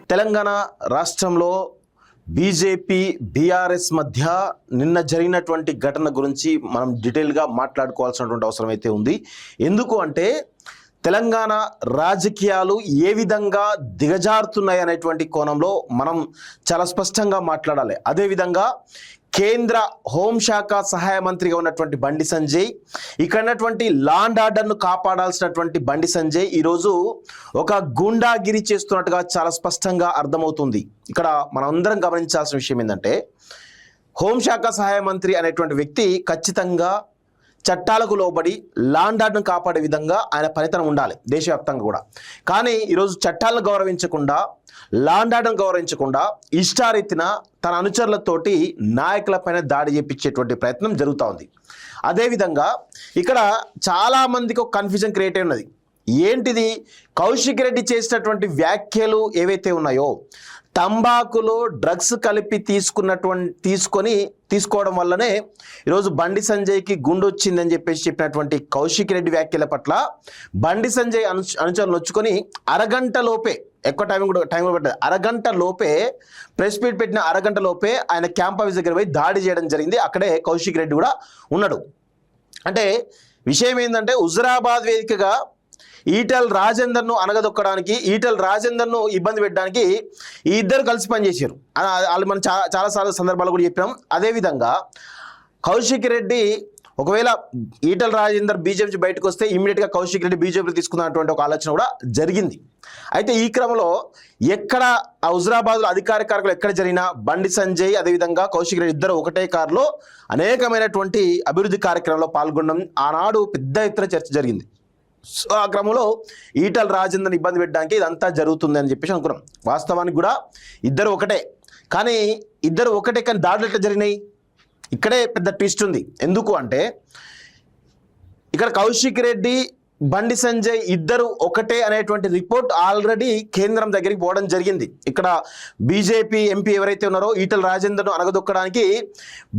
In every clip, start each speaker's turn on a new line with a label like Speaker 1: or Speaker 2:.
Speaker 1: తెలంగాణ రాష్ట్రంలో BJP BRS మధ్య నిన్న జరిగినటువంటి ఘటన గురించి మనం డీటెయిల్గా మాట్లాడుకోవాల్సినటువంటి అవసరం అయితే ఉంది. ఎందుకు అంటే తెలంగాణ రాజకీయాలు ఏ విధంగా దిగజారుతున్నాయి అనేటువంటి కోణంలో మనం చాలా స్పష్టంగా మాట్లాడాలి. అదేవిధంగా కేంద్ర హోంశాఖ సహాయ మంత్రిగా ఉన్నటువంటి బండి సంజయ్, ఇక్కడ ఉన్నటువంటి లా అండ్ ఆర్డర్ను కాపాడాల్సినటువంటి బండి సంజయ్ ఈరోజు ఒక గూండాగిరి చేస్తున్నట్టుగా చాలా స్పష్టంగా అర్థమవుతుంది. ఇక్కడ మనందరం గమనించాల్సిన విషయం ఏంటంటే హోంశాఖ సహాయ మంత్రి అనేటువంటి వ్యక్తి ఖచ్చితంగా చట్టాలకు లోబడి లా అండ్ ఆర్డర్ను కాపాడే విధంగా ఆయన పనితనం ఉండాలి దేశవ్యాప్తంగా కూడా. కానీ ఈరోజు చట్టాలను గౌరవించకుండా, లా అండ్ ఆర్డర్ను గౌరవించకుండా ఇష్టారీతిన తన అనుచరులతోటి నాయకులపైన దాడి చేయించేటువంటి ప్రయత్నం జరుగుతూ ఉంది. అదేవిధంగా ఇక్కడ చాలామందికి ఒక కన్ఫ్యూజన్ క్రియేట్ అయి ఉన్నది. ఏంటిది? కౌశిక్ రెడ్డి చేసినటువంటి వ్యాఖ్యలు ఏవైతే ఉన్నాయో, తంబాకులో డ్రగ్స్ కలిపి తీసుకోవడం వల్లనే ఈరోజు బండి సంజయ్కి గుండు వచ్చిందని చెప్పినటువంటి కౌశిక్ రెడ్డి వ్యాఖ్యల పట్ల బండి సంజయ్ అనుచరులు వచ్చుకొని అరగంట లోపే, ఎక్కువ టైం పట్టదు, అరగంట లోపే ప్రెస్ మీట్ పెట్టిన అరగంట లోపే ఆయన క్యాంప్ ఆఫీస్ దగ్గర పోయి దాడి చేయడం జరిగింది. అక్కడే కౌశిక్ రెడ్డి కూడా ఉన్నాడు. అంటే విషయం ఏంటంటే హుజురాబాద్ వేదికగా ఈటెల రాజేందర్ను అనగదొక్కడానికి, ఈటెల రాజేందర్ను ఇబ్బంది పెట్టడానికి ఈ ఇద్దరు కలిసి పనిచేశారు. వాళ్ళు మనం చాలాసార్లు సందర్భాలు కూడా చెప్పాం. అదేవిధంగా కౌశిక్ రెడ్డి ఒకవేళ ఈటెల రాజేందర్ బీజేపీ బయటకు వస్తే ఇమ్మీడియట్గా కౌశిక్ రెడ్డి బీజేపీలో తీసుకున్నటువంటి ఒక ఆలోచన కూడా జరిగింది. అయితే ఈ క్రమంలో ఎక్కడ హుజురాబాద్లో అధికారికారులు ఎక్కడ జరిగినా బండి సంజయ్ అదేవిధంగా కౌశిక్ రెడ్డి ఇద్దరు ఒకటే కారులో అనేకమైనటువంటి అభివృద్ధి కార్యక్రమంలో పాల్గొనడం ఆనాడు పెద్ద ఎత్తున చర్చ జరిగింది. సో ఆ క్రమంలో ఈటెల రాజేందర్ని ఇబ్బంది పెట్టడానికి ఇదంతా జరుగుతుంది అని చెప్పేసి అనుకున్నాం. వాస్తవానికి కూడా ఇద్దరు ఒకటే, కానీ దాడులు ఎట్లా జరిగినాయి? ఇక్కడే పెద్ద ట్విస్ట్ ఉంది. ఎందుకు అంటే ఇక్కడ కౌశిక్ రెడ్డి, బండి సంజయ్ ఇద్దరు ఒకటే అనేటువంటి రిపోర్ట్ ఆల్రెడీ కేంద్రం దగ్గరికి పోవడం జరిగింది. ఇక్కడ బీజేపీ ఎంపీ ఎవరైతే ఉన్నారో ఈటెల రాజేందర్ను అనగదొక్కడానికి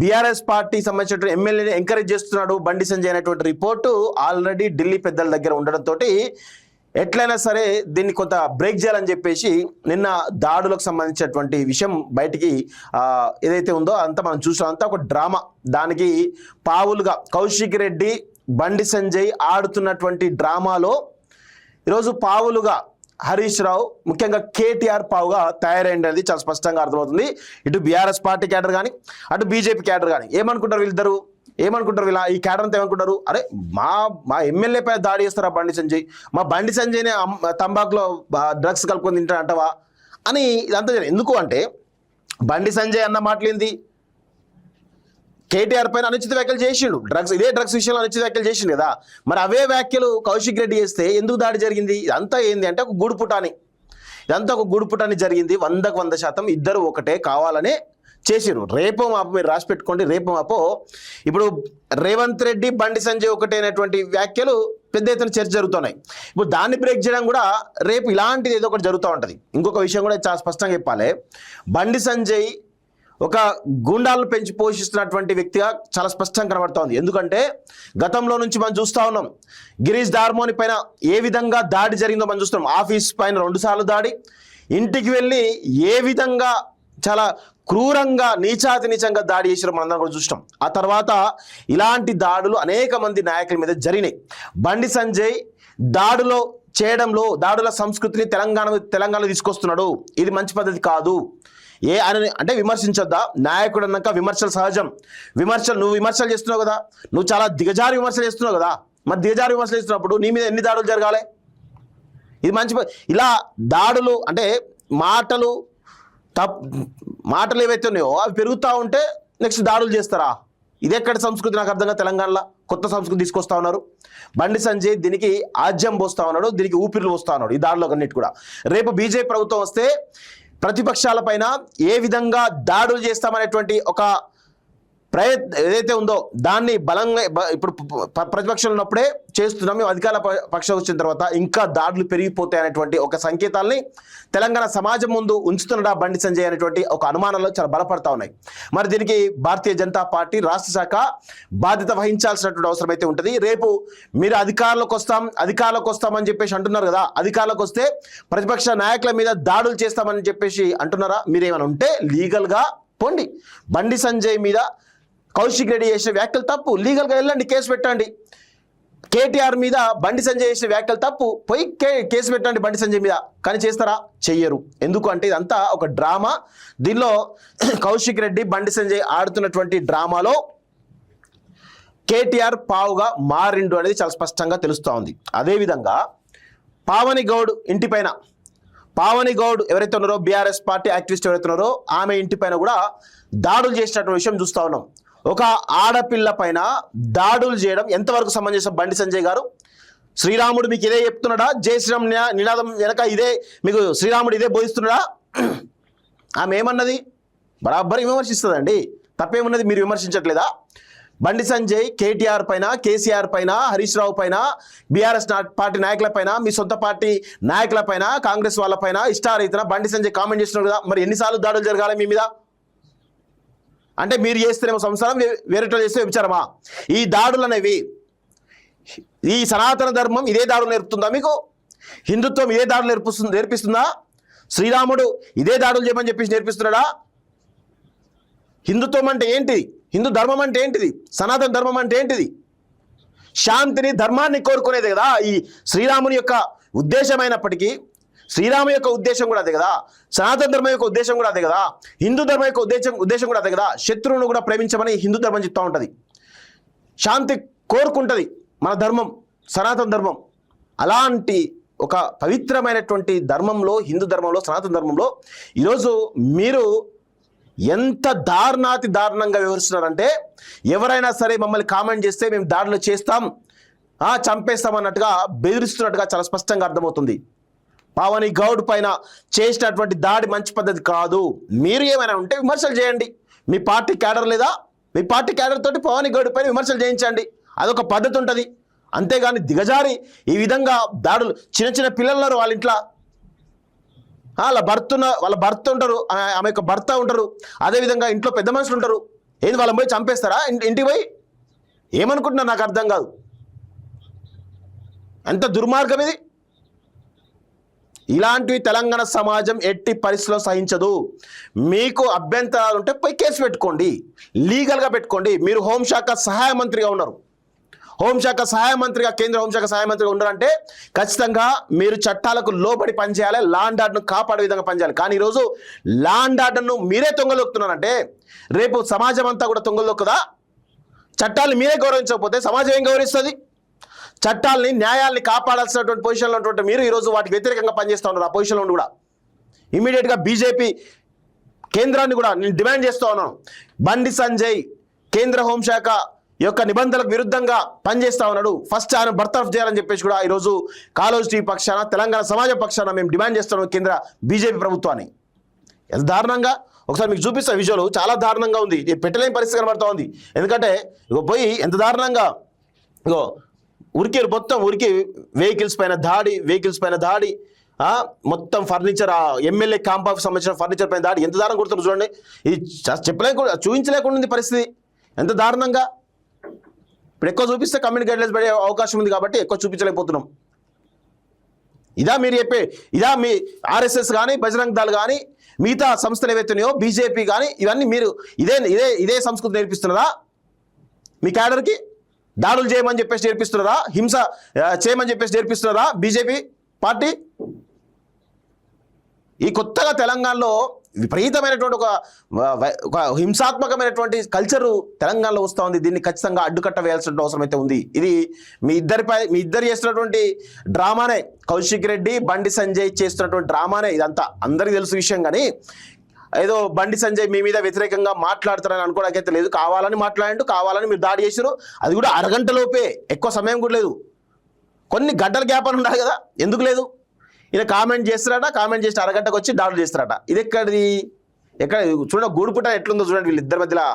Speaker 1: బీఆర్ఎస్ పార్టీ సంబంధించిన ఎమ్మెల్యేని ఎంకరేజ్ చేస్తున్నాడు బండి సంజయ్ అనేటువంటి రిపోర్టు ఆల్రెడీ ఢిల్లీ పెద్దల దగ్గర ఉండడంతో ఎట్లయినా సరే దీన్ని కొంత బ్రేక్ చేయాలని చెప్పేసి నిన్న దాడులకు సంబంధించినటువంటి విషయం బయటికి ఏదైతే ఉందో అంతా మనం చూసాం. అంతా ఒక డ్రామా. దానికి పావులుగా కౌశిక్ రెడ్డి, బండి సంజయ్ ఆడుతున్నటువంటి డ్రామాలో ఈరోజు పావులుగా హరీష్ రావు, ముఖ్యంగా కేటీఆర్ పావుగా తయారైంది చాలా స్పష్టంగా అర్థమవుతుంది. ఇటు బీఆర్ఎస్ పార్టీ క్యాడర్ కానీ అటు బీజేపీ క్యాడర్ కానీ ఏమనుకుంటారు వీళ్ళిద్దరు? ఈ క్యాడర్ అంతా ఏమనుకుంటారు? అరే మా ఎమ్మెల్యే పైన దాడి చేస్తారా బండి సంజయ్, మా బండి సంజయ్నే తంబాకులో డ్రగ్స్ కలుపుకొని తింటా అంటావా అని ఇదంతా జరిగింది. ఎందుకు అంటే బండి సంజయ్ అన్న మాటలేంది, కేటీఆర్ పైన అనుచిత వ్యాఖ్యలు చేసిండు, ఇదే డ్రగ్స్ విషయంలో అనుచిత వ్యాఖ్యలు చేసిండు కదా. మరి అవే వ్యాఖ్యలు కౌశిక్ రెడ్డి చేస్తే ఎందుకు దాడి జరిగింది? ఇదంతా ఏంది అంటే ఒక గూడుపుటాని జరిగింది. 100% ఇద్దరు ఒకటే కావాలనే చేసిరు. రేపో మాపో మీరు రాసి పెట్టుకోండి. రేపో మాపో ఇప్పుడు రేవంత్ రెడ్డి, బండి సంజయ్ ఒకటే అనేటువంటి వ్యాఖ్యలు పెద్ద ఎత్తున చర్చ జరుగుతున్నాయి. ఇప్పుడు దాన్ని బ్రేక్ చేయడం కూడా రేపు ఇలాంటిది ఏదో ఒకటి జరుగుతూ ఉంటుంది. ఇంకొక విషయం కూడా చాలా స్పష్టంగా చెప్పాలి. బండి సంజయ్ ఒక గూండాలను పెంచి పోషిస్తున్నటువంటి వ్యక్తిగా చాలా స్పష్టంగా కనబడుతోంది. ఎందుకంటే గతంలో నుంచి మనం చూస్తూ ఉన్నాం గిరీష్ దార్మోని పైన ఏ విధంగా దాడి జరిగిందో మనం చూస్తున్నాం. ఆఫీస్ పైన 2 సార్లు దాడి, ఇంటికి వెళ్ళి ఏ విధంగా చాలా క్రూరంగా నీచంగా దాడి చేసిన మనందరం కూడా చూసినాం. ఆ తర్వాత ఇలాంటి దాడులు అనేక మంది నాయకుల మీద జరిగినాయి. బండి సంజయ్ దాడుల సంస్కృతిని తెలంగాణలో తీసుకొస్తున్నాడు. ఇది మంచి పద్ధతి కాదు. అంటే విమర్శించొద్దా? నాయకుడు అన్నాక విమర్శలు సహజం. నువ్వు విమర్శలు చేస్తున్నావు కదా, నువ్వు చాలా దిగజారి విమర్శలు చేస్తున్నావు కదా. మరి దిగజారి విమర్శలు చేస్తున్నప్పుడు నీ మీద ఎన్ని దాడులు జరగాలి? ఇది ఇలా దాడులు అంటే మాటలు ఏవైతే ఉన్నాయో అవి పెరుగుతూ ఉంటే నెక్స్ట్ దాడులు చేస్తారా? ఇదెక్కడ సంస్కృతి నాకు అర్థంగా. తెలంగాణలో కొత్త సంస్కృతి తీసుకొస్తా ఉన్నారు. బండి సంజయ్ దీనికి ఆజ్యం పోస్తా ఉన్నాడు, దీనికి ఊపిరిలు పోస్తా ఉన్నాడు. ఈ దాడులో అన్నిటి కూడా రేపు బీజేపీ ప్రభుత్వం వస్తే ప్రతిపక్షాల పైన ఏ విధంగా దాడులు చేస్తామనేటువంటి ఒక ఏదైతే ఉందో దాన్ని బలంగా ఇప్పుడు ప్రతిపక్షంలో ఉన్నప్పుడే చేస్తున్నాం, మేము అధికార పక్షం వచ్చిన తర్వాత ఇంకా దాడులు పెరిగిపోతాయి అనేటువంటి ఒక సంకేతాల్ని తెలంగాణ సమాజం ముందు ఉంచుతున్నాడా బండి సంజయ్ అనేటువంటి ఒక అనుమానాలు చాలా బలపడతా ఉన్నాయి. మరి దీనికి భారతీయ జనతా పార్టీ రాష్ట్ర శాఖ బాధ్యత వహించాల్సినటువంటి అవసరం అయితే ఉంటుంది. రేపు మీరు అధికారంలోకి వస్తామని చెప్పేసి అంటున్నారు కదా, అధికారంలోకి వస్తే ప్రతిపక్ష నాయకుల మీద దాడులు చేస్తామని చెప్పేసి అంటున్నారా? మీరేమైనా ఉంటే లీగల్గా పోండి. బండి సంజయ్ మీద కౌశిక్ రెడ్డి చేసిన వ్యాఖ్యలు తప్పు, లీగల్గా వెళ్ళండి, కేసు పెట్టండి. కేటీఆర్ మీద బండి సంజయ్ చేసిన వ్యాఖ్యలు తప్పు, పోయి కేసు పెట్టండి బండి సంజయ్ మీద. కానీ చేస్తారా? చెయ్యరు. ఎందుకు అంటే ఇదంతా ఒక డ్రామా. దీనిలో కౌశిక్ రెడ్డి బండి సంజయ్ ఆడుతున్నటువంటి డ్రామాలో కేటీఆర్ పావుగా మారిండు అనేది చాలా స్పష్టంగా తెలుస్తూ ఉంది. అదేవిధంగా పావని గౌడ్ ఇంటిపైన, పావని గౌడ్ ఎవరైతే ఉన్నారో బీఆర్ఎస్ పార్టీ యాక్టివిస్ట్ ఎవరైతే ఉన్నారో ఆమె ఇంటిపైన కూడా దాడులు చేసినటువంటి విషయం చూస్తూ ఉన్నాం. ఒక ఆడపిల్ల పైన దాడులు చేయడం ఎంతవరకు సమంజసం బండి సంజయ్ గారు? శ్రీరాముడు మీకు ఇదే చెప్తున్నాడా? జై శ్రీరామ్ నినాదం వెనక ఇదే మీకు శ్రీరాముడు ఇదే బోధిస్తున్నాడా? ఆమె ఏమన్నది? బరాబర్ విమర్శిస్తుందండి, తప్పేమున్నది? మీరు విమర్శించట్లేదా? బండి సంజయ్ కేటీఆర్ పైన, కేసీఆర్ పైన, హరీష్ రావు పైన, బీఆర్ఎస్ పార్టీ నాయకుల పైన, మీ సొంత పార్టీ నాయకుల పైన, కాంగ్రెస్ వాళ్ళ పైన ఇష్టారీతన బండి సంజయ్ కామెంట్ చేస్తున్నారు కదా, మరి ఎన్నిసార్లు దాడులు జరగాలి మీ మీద? అంటే మీరు చేస్తేనేమో సంసారం, వేరేటో చేస్తే విచారమా? ఈ దాడులు అనేవి, ఈ సనాతన ధర్మం ఇదే దాడులు నేర్పుతుందా మీకు? హిందుత్వం ఇదే దాడులు నేర్పిస్తుందా? శ్రీరాముడు ఇదే దాడులు చేయమని చెప్పేసి నేర్పిస్తున్నాడా? హిందుత్వం అంటే ఏంటిది? హిందూ ధర్మం అంటే ఏంటిది? సనాతన ధర్మం అంటే ఏంటిది? శాంతిని, ధర్మాన్ని కోరుకునేది కదా ఈ శ్రీరాముని యొక్క ఉద్దేశమైనప్పటికీ, శ్రీరాము యొక్క ఉద్దేశం కూడా అదే కదా, సనాతన ధర్మం యొక్క ఉద్దేశం కూడా అదే కదా, హిందూ ధర్మం యొక్క ఉద్దేశం కూడా అదే కదా. శత్రువును కూడా ప్రేమించమని హిందూ ధర్మం చెప్తూ ఉంటుంది, శాంతి కోరుకుంటుంది మన ధర్మం, సనాతన ధర్మం. అలాంటి ఒక పవిత్రమైనటువంటి ధర్మంలో, హిందూ ధర్మంలో, సనాతన ధర్మంలో ఈరోజు మీరు ఎంత దారుణంగా వివరిస్తున్నారంటే, ఎవరైనా సరే మమ్మల్ని కామెంట్ చేస్తే మేము దాడులు చేస్తాం, చంపేస్తామన్నట్టుగా బెదిరిస్తున్నట్టుగా చాలా స్పష్టంగా అర్థమవుతుంది. పావని గౌడ్ పైన చేసినటువంటి దాడి మంచి పద్ధతి కాదు. మీరు ఏమైనా ఉంటే విమర్శలు చేయండి. మీ పార్టీ క్యాడర్ లేదా? మీ పార్టీ క్యాడర్ తోటి పావని గౌడ్ పైన విమర్శలు చేయించండి, అదొక పద్ధతి ఉంటుంది. అంతేగాని దిగజారి ఈ విధంగా దాడులు, చిన్న పిల్లలు వాళ్ళ ఇంట్లో, వాళ్ళ భర్త ఉంటారు, ఆమె యొక్క భర్త ఉంటారు, అదేవిధంగా ఇంట్లో పెద్ద మనుషులు ఉంటారు. ఏంది వాళ్ళని పోయి చంపేస్తారా ఇంటికి పోయి? ఏమనుకుంటున్నారు నాకు అర్థం కాదు. ఎంత దుర్మార్గం ఇది! ఇలాంటివి తెలంగాణ సమాజం ఎట్టి పరిస్థితిలో సహించదు. మీకు అభ్యంతరాలు ఉంటే పోయి కేసు పెట్టుకోండి, లీగల్గా పెట్టుకోండి. మీరు హోంశాఖ సహాయ మంత్రిగా ఉన్నారు, హోంశాఖ సహాయ మంత్రిగా, కేంద్ర హోంశాఖ సహాయ మంత్రిగా ఉన్నారంటే ఖచ్చితంగా మీరు చట్టాలకు లోబడి పనిచేయాలి, లా అండ్ ఆర్డర్ను కాపాడే విధంగా పనిచేయాలి. కానీ ఈరోజు లా అండ్ ఆర్డర్ను మీరే తొంగలొక్కుతున్నారంటే రేపు సమాజం అంతా కూడా తొంగలొక్కుదా? చట్టాలను మీరే గౌరవించకపోతే సమాజం ఏం గౌరవిస్తుంది? చట్టాలని, న్యాయాల్ని కాపాడాల్సినటువంటి పొజిషన్లో ఉన్నటువంటి మీరు ఈరోజు వాటికి వ్యతిరేకంగా పనిచేస్తూ ఉన్నారు. ఆ పొజిషన్లో ఉండి కూడా ఇమీడియట్గా బీజేపీ కేంద్రాన్ని కూడా నేను డిమాండ్ చేస్తూ ఉన్నాను, బండి సంజయ్ కేంద్ర హోంశాఖ యొక్క నిబంధనలకు విరుద్ధంగా పనిచేస్తా ఉన్నాడు, ఫస్ట్ ఆయన బర్తరఫ్ చేయాలని చెప్పేసి కూడా ఈరోజు కాలోజ్ టీవీ పక్షాన, తెలంగాణ సమాజం పక్షాన మేము డిమాండ్ చేస్తున్నాం కేంద్ర బీజేపీ ప్రభుత్వాన్ని. ఎంత దారుణంగా, ఒకసారి మీకు చూపిస్తా విజువల్, చాలా దారుణంగా ఉంది, పెట్టలేని పరిస్థితి కనబడుతూ ఉంది. ఎందుకంటే ఇగో పోయి ఎంత దారుణంగా ఇగో మొత్తం వెహికల్స్ పైన దాడి, మొత్తం ఫర్నిచర్, ఎమ్మెల్యే క్యాంప్ ఆఫీస్ సంబంధించిన ఫర్నిచర్ పైన దాడి, ఎంత దారుణం కొడుతున్నారు చూడండి. ఇది చూపించలేకుండా ఉంది పరిస్థితి, ఎంత దారుణంగా. ఇప్పుడు ఎక్కువ చూపిస్తే కమ్యూనిటీ గైడ్లైన్స్ పడే అవకాశం ఉంది కాబట్టి ఎక్కువ చూపించలేకపోతున్నాం. ఇదా మీ ఆర్ఎస్ఎస్ కానీ, బజరంగ్ దళ్ కానీ, మిగతా సంస్థలు ఏవైతున్నాయో, బీజేపీ కానీ, ఇవన్నీ మీరు ఇదే సంస్కృతి నేర్పిస్తున్నారా? మీ క్యాడర్కి దాడులు చేయమని చెప్పేసి నేర్పిస్తున్నారా? హింస చేయమని చెప్పేసి నేర్పిస్తున్నారా బీజేపీ పార్టీ? ఈ కొత్తగా తెలంగాణలో విపరీతమైనటువంటి ఒక హింసాత్మకమైనటువంటి కల్చరు తెలంగాణలో వస్తూ ఉంది. దీన్ని ఖచ్చితంగా అడ్డుకట్ట వేయాల్సిన అవసరం అయితే ఉంది. ఇది మీ ఇద్దరు చేస్తున్నటువంటి డ్రామానే, కౌశిక్ రెడ్డి, బండి సంజయ్ చేస్తున్నటువంటి డ్రామానే ఇదంతా, అందరికీ తెలుసు విషయం. కానీ ఏదో బండి సంజయ్ మీ మీద వ్యతిరేకంగా మాట్లాడతారని అనుకోవడానికైతే లేదు. కావాలని మాట్లాడండు, కావాలని మీరు దాడి చేశారు, అది కూడా అరగంటలోపే, ఎక్కువ సమయం కూడా లేదు, కొన్ని గంటల గ్యాప్ అని ఉండాలి కదా, ఎందుకు లేదు? ఈయన కామెంట్ చేస్తారట, కామెంట్ చేసి అరగంటకు వచ్చి దాడులు చేస్తారట. ఇది ఎక్కడిది? ఎక్కడ చూడండి గూడుపుట ఎట్లుందో చూడండి వీళ్ళిద్దరి మధ్యలో.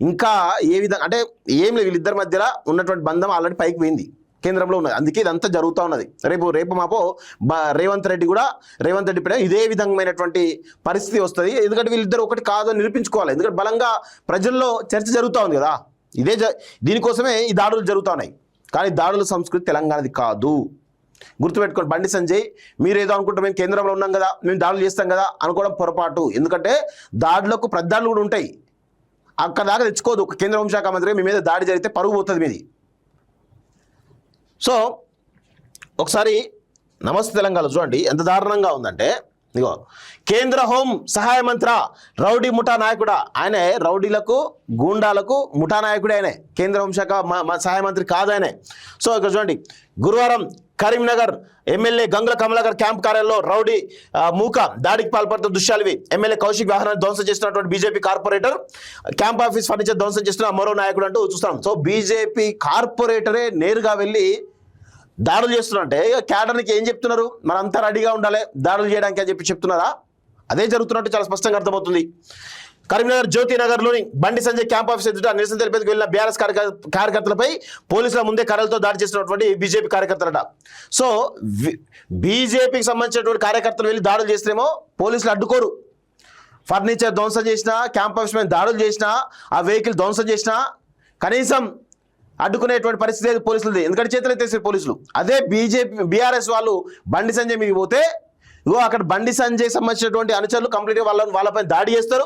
Speaker 1: ఇంకా ఏ విధంగా అంటే ఏం లేదు, వీళ్ళిద్దరి మధ్యలో ఉన్నటువంటి బంధం ఆల్రెడీ పైకి పోయింది, కేంద్రంలో ఉన్నది. అందుకే ఇదంతా జరుగుతూ ఉన్నది. రేపు మాపో రేవంత్ రెడ్డి పైన ఇదే విధమైనటువంటి పరిస్థితి వస్తుంది. ఎందుకంటే వీళ్ళిద్దరు ఒకటి కాదు అని నిరూపించుకోవాలి. ఎందుకంటే బలంగా ప్రజల్లో చర్చ జరుగుతూ ఉంది కదా, దీనికోసమే ఈ దాడులు జరుగుతూ ఉన్నాయి. కానీ దాడుల సంస్కృతి తెలంగాణది కాదు, గుర్తుపెట్టుకోండి. బండి సంజయ్ మీరు ఏదో అనుకుంటారు మేము కేంద్రంలో ఉన్నాం కదా, మేము దాడులు చేస్తాం కదా అనుకోవడం పొరపాటు. ఎందుకంటే దాడులకు ప్రతిదాడులు కూడా ఉంటాయి, అక్కడ దాకా తెచ్చుకోదు. ఒక కేంద్ర హోంశాఖ మంత్రి మీ మీద దాడి జరిగితే పరుగు పోతుంది మీది. సో ఒకసారి నమస్తే తెలంగాణ చూడండి ఎంత దారుణంగా ఉందంటే, ఇగో కేంద్ర హోం సహాయ మంత్రి రౌడీ ముఠా నాయకుడా, ఆయనే రౌడీలకు గూండాలకు ముఠా నాయకుడే, ఆయనే కేంద్ర హోంశాఖ సహాయ మంత్రి కాదు ఆయనే. సో ఇక్కడ చూడండి, గురువారం కరీంనగర్ ఎమ్మెల్యే గంగుల కమలాకర్ క్యాంప్ కార్యాలయంలో రౌడీ మూక దాడికి పాల్పడుతున్న దృశ్యాలు ఇవి. ఎమ్మెల్యే కౌశిక్ వాహనాన్ని ధ్వంసం చేస్తున్నటువంటి BJP corporator, camp office furniture ధ్వంసం చేస్తున్న మరో నాయకుడు అంటూ చూస్తాం. సో బీజేపీ కార్పొరేటరే నేరుగా వెళ్ళి దాడులు చేస్తున్నారంటే క్యాడర్కి ఏం చెప్తున్నారు, మనంతా రెడీగా ఉండాలి దాడులు చేయడానికి అని చెప్తున్నారా? అదే జరుగుతున్నట్టు చాలా స్పష్టంగా అర్థమవుతుంది. కరీంనగర్ జ్యోతినగర్లోని బండి సంజయ్ క్యాంప్ ఆఫీస్ ఎదుట నిరసన తెలిపేందుకు వెళ్ళిన బీఆర్ఎస్ కార్యకర్తలపై పోలీసుల ముందే కర్రలతో దాడి చేసినటువంటి బీజేపీ కార్యకర్తలట. సో బీజేపీకి సంబంధించినటువంటి కార్యకర్తలు వెళ్ళి దాడులు చేస్తేమో పోలీసులు అడ్డుకోరు. ఫర్నిచర్ ధ్వంసం చేసినా, క్యాంప్ ఆఫీస్ మీద దాడులు చేసినా, ఆ వెహికల్ ధ్వంసం చేసినా కనీసం అడ్డుకునేటువంటి పరిస్థితి లేదు పోలీసులది, ఎందుకంటే చేతులు ఎత్తేసారు పోలీసులు. అదే బీఆర్ఎస్ వాళ్ళు బండి సంజయ్ మీకు పోతే అక్కడ బండి సంజయ్ సంబంధించినటువంటి అనుచరులు కంప్లీట్గా వాళ్ళపై దాడి చేస్తారు.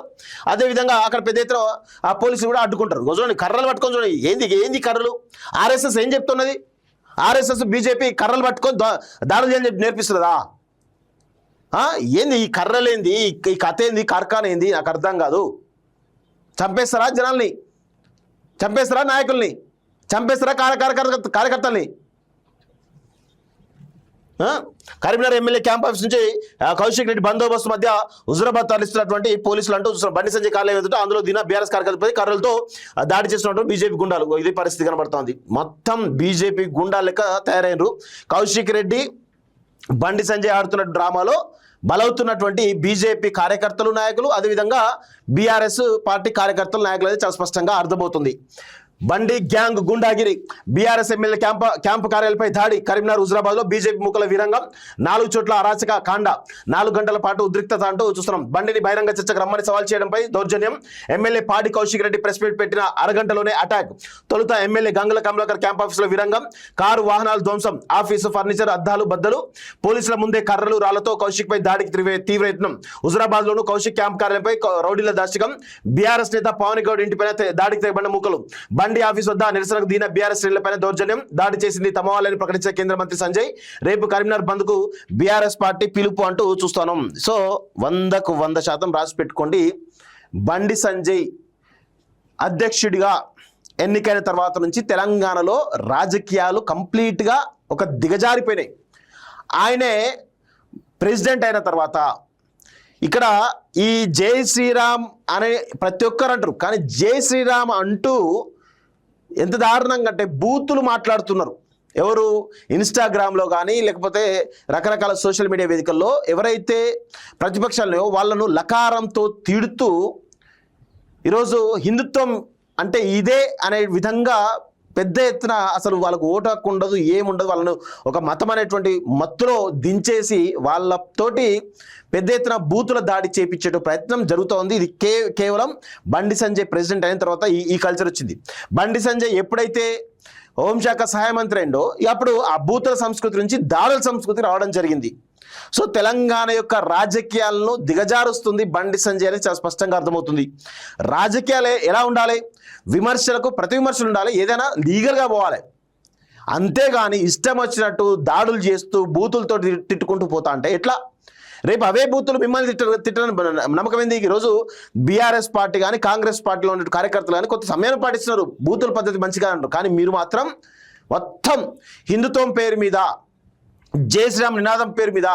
Speaker 1: అదేవిధంగా అక్కడ పెద్ద ఎత్తున ఆ పోలీసులు కూడా అడ్డుకుంటారు. చూడండి కర్రలు పట్టుకొని చూడండి, ఏంది కర్రలు? ఆర్ఎస్ఎస్ ఏం చెప్తున్నది? ఆర్ఎస్ఎస్ బీజేపీ కర్రలు పట్టుకొని దాడులు చేయని చెప్పి నేర్పిస్తుందా? ఏంది ఈ కర్రలేంది, ఈ కథ ఏంది, కార్ఖాన ఏంది? నాకు అర్థం కాదు. చంపేస్తారా జనాల్ని? చంపేస్తారా నాయకుల్ని? చంపేస్తారా కార్యకర్తల్ని? కరీంనగర్ ఎమ్మెల్యే క్యాంప్ ఆఫీస్ నుంచి కౌశిక్ రెడ్డి బందోబస్తు మధ్య హుజురాబాద్ తరలిస్తున్నటువంటి పోలీసులు అంటూ చూస్తున్నారు. బండి సంజయ్ కార్యాలయం ఎదుట అందులో బీఆర్ఎస్ కార్యకర్తలపై కర్రలతో దాడి చేస్తున్నటువంటి బీజేపీ గుండాలు. ఇదే పరిస్థితి కనబడుతోంది. మొత్తం బీజేపీ గుండాల లెక్క తయారైనరు. కౌశిక్ రెడ్డి బండి సంజయ్ ఆడుతున్న డ్రామాలో బలవుతున్నటువంటి బీజేపీ కార్యకర్తలు నాయకులు, అదేవిధంగా బీఆర్ఎస్ పార్టీ కార్యకర్తలు నాయకులు అనేది చాలా స్పష్టంగా అర్థమవుతుంది. బండి గ్యాంగ్ గుండాగిరి, బీఆర్ఎస్ ఎమ్మెల్యే క్యాంపు కార్యాలయంపై దాడి. కరీంనగర్ హుజురాబాద్ లో బీజేపీ ముక్కల వీరంగం, 4 చోట్ల అరాచక కాండ, 4 గంటల పాటు ఉద్రిక్తత అంటూ చూస్తున్నాం. బండిని బహిరంగ చర్చకు రమ్మని సవాల్ చేయడంపై దౌర్జన్యం. ఎమ్మెల్యే పాడి కౌశిక్ రెడ్డి ప్రెస్ మీట్ పెట్టిన అరగంటలోనే అటాక్. తొలుత ఎమ్మెల్యే గంగుల కమలాకర్ క్యాంప్ ఆఫీసులో వీరంగం, కారు వాహనాలు ధ్వంసం, ఆఫీసు ఫర్నిచర్ అద్దాలు బద్దలు, పోలీసుల ముందే కర్రలు రాళ్లతో కౌశిక్ పై దాడికి తీవ్ర యత్నం. హుజురాబాద్ లోను కౌశిక్ క్యాంప్ కార్యాలయంపై రౌడీల దాష్టికం. బీఆర్ఎస్ నేత పవన్ గౌడ్ ఇంటిపైన దాడికి తెగబడిన ముక్కలు. బండి ఆఫీస్ వద్ద నిరసనకు దిగిన బీఆర్ఎస్ శ్రేణులపైన దౌర్జన్యం, దాడి చేసింది తమ వాళ్ళని ప్రకటించిన కేంద్ర మంత్రి సంజయ్. రేపు కరీంనగర్ బంద్ కు బీఆర్ఎస్ పార్టీ పిలుపు అంటూ చూస్తాను. సో 100కు 100% రాసి పెట్టుకోండి. బండి సంజయ్ అధ్యక్షుడిగా ఎన్నికైన తర్వాత నుంచి తెలంగాణలో రాజకీయాలు కంప్లీట్గా ఒక దిగజారిపోయినాయి. ఆయనే ప్రెసిడెంట్ అయిన తర్వాత ఇక్కడ ఈ జై శ్రీరామ్ అనే ప్రతి ఒక్కరు అంటారు, కానీ జై శ్రీరామ్ అంటూ ఎంత దారుణంగా అంటే బూతులు మాట్లాడుతున్నారు. ఎవరు? ఇన్స్టాగ్రామ్లో కానీ లేకపోతే రకరకాల సోషల్ మీడియా వేదికల్లో ఎవరైతే ప్రతిపక్షాలను వాళ్ళను లకారంతో తిడుతూ ఈరోజు హిందుత్వం అంటే ఇదే అనే విధంగా పెద్ద ఎత్తున అసలు వాళ్ళకు ఓటు హక్కు ఉండదు, ఏముండదు, వాళ్ళను ఒక మతం అనేటువంటి మత్తులో దించేసి వాళ్ళతోటి పెద్ద ఎత్తున బూతుల దాడి చేపించే ప్రయత్నం జరుగుతోంది. ఇది కేవలం బండి సంజయ్ ప్రెసిడెంట్ అయిన తర్వాత ఈ కల్చర్ వచ్చింది. బండి సంజయ్ ఎప్పుడైతే హోంశాఖ సహాయ మంత్రి అయిందో అప్పుడు ఆ బూతుల సంస్కృతి నుంచి దాడుల సంస్కృతి రావడం జరిగింది. సో తెలంగాణ యొక్క రాజకీయాలను దిగజారుస్తుంది బండి సంజయ్ అని చాలా స్పష్టంగా అర్థమవుతుంది. రాజకీయాలు ఎలా ఉండాలి? విమర్శలకు ప్రతి విమర్శలు ఉండాలి, ఏదైనా లీగల్గా పోవాలి. అంతేగాని ఇష్టం వచ్చినట్టు దాడులు చేస్తూ బూతులతో తిట్టుకుంటూ పోతా అంటే ఎట్లా? రేపు అవే బూతులు మిమ్మల్ని తిట్టని నమ్మకం ఏంది? ఈరోజు బీఆర్ఎస్ పార్టీ కానీ కాంగ్రెస్ పార్టీలో ఉన్న కార్యకర్తలు కానీ కొంత సమయం పాటిస్తున్నారు, బూతుల పద్ధతి మంచిగా అంటారు. కానీ మీరు మాత్రం మొత్తం హిందుత్వం పేరు మీద, జై శ్రీరామ్ నినాదం పేరు మీద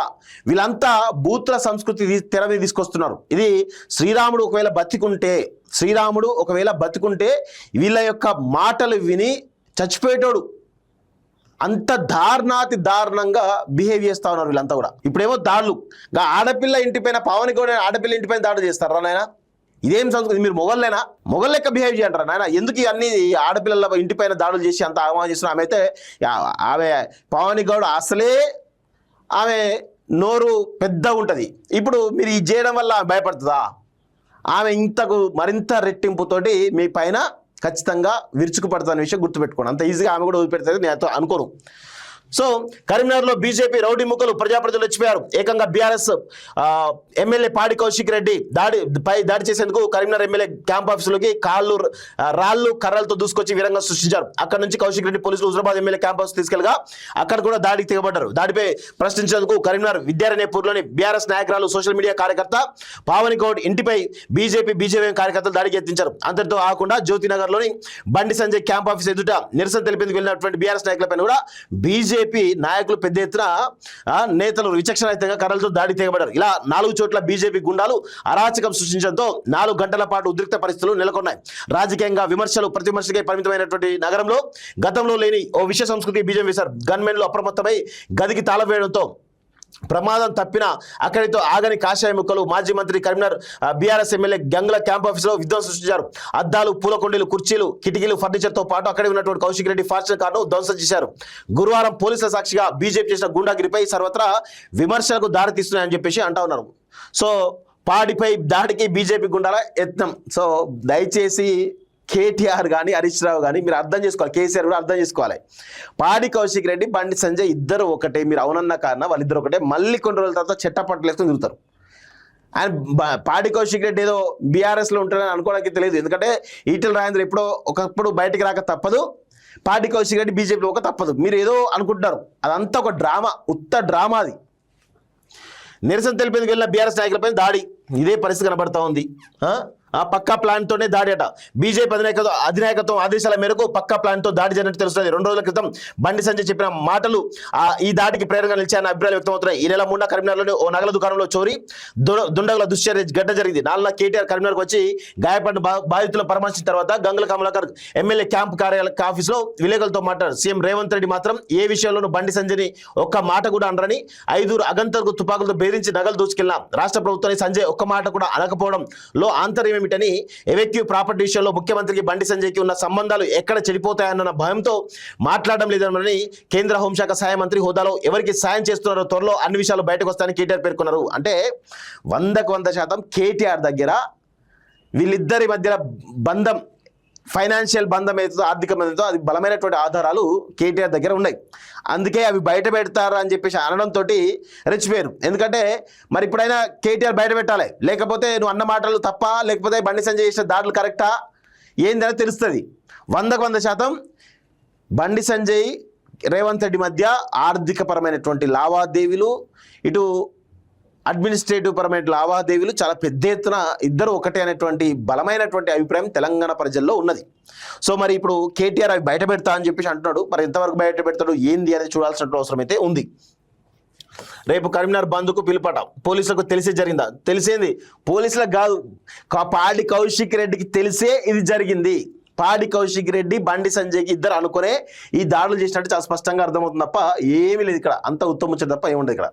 Speaker 1: వీళ్ళంతా బూతుల సంస్కృతి తెర మీద తీసుకొస్తున్నారు. ఇది శ్రీరాముడు ఒకవేళ బతికుంటే వీళ్ళ యొక్క మాటలు విని చచ్చిపోయేటోడు. అంత దారుణంగా బిహేవ్ చేస్తా ఉన్నారు వీళ్ళంతా కూడా. ఇప్పుడేమో దాడులు, ఆడపిల్ల ఇంటిపైన పవన్ గౌడ్ ఆడపిల్ల ఇంటిపైన దాడులు చేస్తారా నాయన? ఇదేం సంస్కృతి? మీరు మొగళ్ళేనా? మొగల్ లెక్క బిహేవ్ చేయంటారా నాయన? ఎందుకు అన్ని ఆడపిల్లల ఇంటిపైన దాడులు చేసి అంత అవమానం చేస్తున్నా? ఆమె అయితే ఆమె పవని గౌడ్ అసలే ఆమె నోరు పెద్ద ఉంటుంది. ఇప్పుడు మీరు ఇది చేయడం వల్ల భయపడుతుందా? ఆమె ఇంతకు మరింత రెట్టింపుతోటి మీ పైన ఖచ్చితంగా విరుచుకుపడుతున్న విషయం గుర్తుపెట్టుకోండి. అంత ఈజీగా ఆమె కూడా వదిలిపెడుతుంది నేను అనుకోను. సో కరీంనగర్లో బీజేపీ రౌడీ ముక్కలు ప్రజలు వచ్చిపోయారు. ఏకంగా బీఆర్ఎస్ ఎమ్మెల్యే పాడి కౌశిక్ రెడ్డి దాడి చేసేందుకు కరీంనగర్ ఎమ్మెల్యే క్యాంప్ ఆఫీసులోకి రాళ్ళు కర్రలతో దూసుకొచ్చి వీరంగా సృష్టించారు. అక్కడ నుంచి కౌశిక్ రెడ్డి పోలీసులు హుజరాబాద్ ఎమ్మెల్యే క్యాంప్ ఆఫీస్ తీసుకెళ్లగా అక్కడ కూడా దాడికి తెగబడ్డారు. దాడిపై ప్రశ్నించేందుకు కరీంనగర్ విద్యారణ్యపూర్లోని బీఆర్ఎస్ నాయకురాలు సోషల్ మీడియా కార్యకర్త పావని గౌడ్ ఇంటిపై బీజేపీ కార్యకర్తలు దాడికి యత్నించారు. అంతటితో ఆకుండా జ్యోతినగర్లోని బండి సంజయ్ క్యాంప్ ఆఫీస్ ఎదుట నిరసన తెలిపేందుకు వెళ్ళినటువంటి బీఆర్ఎస్ నాయకులపైన కూడా బీజేపీ నాయకులు పెద్ద ఎత్తున నేతలు విచక్షణరహితంగా కర్రలతో దాడి తెగబడ్డారు. ఇలా 4 చోట్ల బీజేపీ గుండాలు అరాచకం సృష్టించడంతో 4 గంటల పాటు ఉద్రిక్త పరిస్థితులు నెలకొన్నాయి. రాజకీయంగా విమర్శలు ప్రతివిమర్శలకే పరిమితమైనటువంటి నగరంలో గతంలో లేని ఓ విషయ సంస్కృతి బీజం వేశారు. గన్మెన్లు అప్రమత్తమై గదికి తాళం వేయడంతో ప్రమాదం తప్పిన అక్కడితో ఆగని కాషాయ ముక్కలు మాజీ మంత్రి Karimnagar BRS MLA Gangula camp ఆఫీసులో విధ్వంసం సృష్టించారు. అద్దాలు, పూలకొండీలు, కుర్చీలు, కిటికీలు, ఫర్నిచర్తో పాటు అక్కడే ఉన్నటువంటి కౌశిక్ రెడ్డి ఫార్చునర్ కారును ధ్వంసం చేశారు. గురువారం పోలీసుల సాక్షిగా బీజేపీ చేసిన గుండాగిరిపై సర్వత్రా విమర్శలకు దారి తీస్తున్నాయని చెప్పేసి అంటా ఉన్నారు. సో పాడిపై దాడికి బీజేపీ గుండాల యత్నం. సో దయచేసి కేటీఆర్ కానీ హరీష్ రావు కానీ మీరు అర్థం చేసుకోవాలి, కేసీఆర్ కూడా అర్థం చేసుకోవాలి. పాడి కౌశిక్ రెడ్డి, బండి సంజయ్ ఇద్దరు ఒకటే. మీరు అవునన్న కారణం వాళ్ళిద్దరు ఒకటే. మళ్ళీ కొన్ని రోజుల తర్వాత చెట్టపట్టలు వేసుకొని తిరుగుతారు. ఆయన పాడి కౌశిక్ రెడ్డి ఏదో బీఆర్ఎస్లో ఉంటారని అనుకోవడానికి తెలియదు. ఎందుకంటే ఈటెల రాజేంద్ర ఎప్పుడో ఒకప్పుడు బయటికి రాక తప్పదు, పాడి కౌశిక్ రెడ్డి బీజేపీలో ఒక తప్పదు. మీరు ఏదో అనుకుంటున్నారు, అదంతా ఒక డ్రామా, ఉత్త డ్రామా అది. నిరసన తెలిపేందుకు వెళ్ళిన బీఆర్ఎస్ నాయకులపై దాడి, ఇదే పరిస్థితి కనబడతా ఉంది. పక్కా ప్లాన్తోనే దాడి అట. బీజేపీ అధినాయకత్వం ఆదేశాల మేరకు పక్కా ప్లాన్తో దాడి జరిగినట్టు తెలుస్తుంది. 2 రోజుల క్రితం బండి సంజయ్ చెప్పిన మాటలు ఈ దాడికి ప్రేరణగా నిలిచాయన్న అభిప్రాయాలు వ్యక్తమవుతున్నాయి. ఈ నెల 3న కరీంనగర్లోని ఓ నగల దుకాణంలో చోరీ, దుండగుల దుశ్చర్య ఘటన జరిగింది. 4న కేటీఆర్ కరీంనగర్కి వచ్చి గాయపడిన బాధితులను పరామర్శించిన తర్వాత గంగుల కమలాకర్ ఎమ్మెల్యే క్యాంప్ కార్యాలయ ఆఫీసులో విలేకరులతో మాట్లాడారు. సీఎం రేవంత్ రెడ్డి మాత్రం ఏ విషయంలోనూ బండి సంజయ్ని ఒక్క మాట కూడా అనరని, 5 అగంతకు తుపాకులతో బెదిరించి నగలు దోచుకెళ్లిన రాష్ట్ర ప్రభుత్వాన్ని సంజయ్ ఒక్క మాట కూడా అనకపోవడంలో ఆంతర్యం ఏమిటని, ఎవెక్యూ ప్రాపర్టీ విషయంలో ముఖ్యమంత్రికి బండి సంజయ్కి ఉన్న సంబంధాలు ఎక్కడ చెడిపోతాయన్న భయంతో మాట్లాడడం లేదని కేంద్ర హోంశాఖ సహాయ మంత్రి హోదాలో ఎవరికి సాయం చేస్తున్నారో త్వరలో అన్ని విషయాలు బయటకు వస్తాయని కేటీఆర్ పేర్కొన్నారు. అంటే 100% కేటీఆర్ దగ్గర వీళ్ళిద్దరి మధ్య బంధం, ఫైనాన్షియల్ బంధం ఏదో ఆర్థిక బంధంతో అది బలమైనటువంటి ఆధారాలు కేటీఆర్ దగ్గర ఉన్నాయి. అందుకే అవి బయట పెడతారు అని చెప్పేసి అనడంతో రెచ్చిపోయారు. ఎందుకంటే మరి ఇప్పుడైనా కేటీఆర్ బయట పెట్టాలి, లేకపోతే నువ్వు అన్న మాటలు తప్ప, లేకపోతే బండి సంజయ్ చేసిన దాడులు కరెక్టా ఏందని తెలుస్తుంది. 100% బండి సంజయ్ రేవంత్ రెడ్డి మధ్య ఆర్థికపరమైనటువంటి లావాదేవీలు, ఇటు అడ్మినిస్ట్రేటివ్ పరమైన లావాదేవీలు చాలా పెద్ద ఎత్తున ఇద్దరు ఒకటే అనేటువంటి బలమైనటువంటి అభిప్రాయం తెలంగాణ ప్రజల్లో ఉన్నది. సో మరి ఇప్పుడు కేటీఆర్ అవి బయట పెడతా అని చెప్పేసి అంటున్నాడు. మరి ఎంతవరకు బయట పెడతాడు ఏంది అనేది చూడాల్సిన అవసరం అయితే ఉంది. రేపు కరీంనగర్ బంద్కు పిలుపట. పోలీసులకు తెలిసే జరిగిందా? తెలిసేది పోలీసులకు కాదు, పాడి కౌశిక్ రెడ్డికి తెలిసే ఇది జరిగింది. పాడి కౌశిక్ రెడ్డి, బండి సంజయ్కి ఇద్దరు అనుకునే ఈ దాడులు చేసినట్టు చాలా స్పష్టంగా అర్థమవుతుంది తప్ప ఏమీ లేదు ఇక్కడ. అంత ఉత్తమ తప్ప ఏముండదు ఇక్కడ.